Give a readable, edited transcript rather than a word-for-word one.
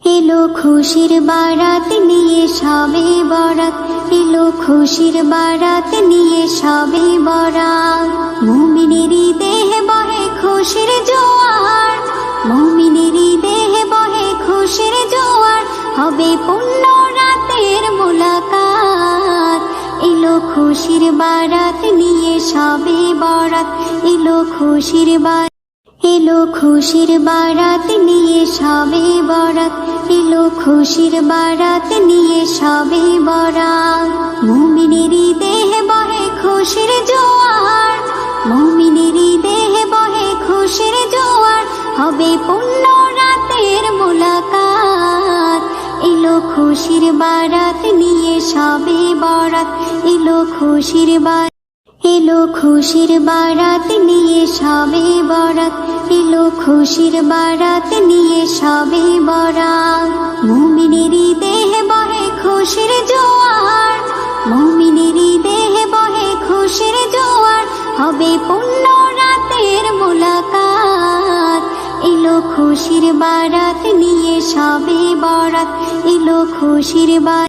এলো খুশির বারাত নিয়ে সবে বরাত, এলো খুশির বারাত নিয়ে সবে বরাত। মুমিনেরই দেহে বহে খুশির জোয়ার, মুমিনেরই দেহে বহে খুশির জোয়ার। হবে পুণ্য রাতের মুলাকাত, এলো খুশির বারাত নিয়ে সবে বরাত, এলো খুশির বারাত। এলো খুশির বারাত নিয়ে সবে বরাত, এলো খুশির বারাত নিয়ে সবে বরাত। মুমিনেরই দেহে বহে খুশির জোয়ার, মুমিনেরই দেহে বহে খুশির জোয়ার। হবে পুণ্য রাতের মুলাকাত, এলো খুশির বারাত নিয়ে সবে বরাত, এলো খুশির বারাত। এলো খুশির বারাত নিয়ে সবে বরাত, এলো খুশির বারাত নিয়ে সবে বরাত। মুমিনেরই দেহে বহে খুশির জোয়ার, মুমিনেরই দেহে বহে খুশির জোয়ার। হবে পুণ্য রাতের মুলাকাত, এলো খুশির বারাত নিয়ে সবে বরাত, এলো খুশির বারাত।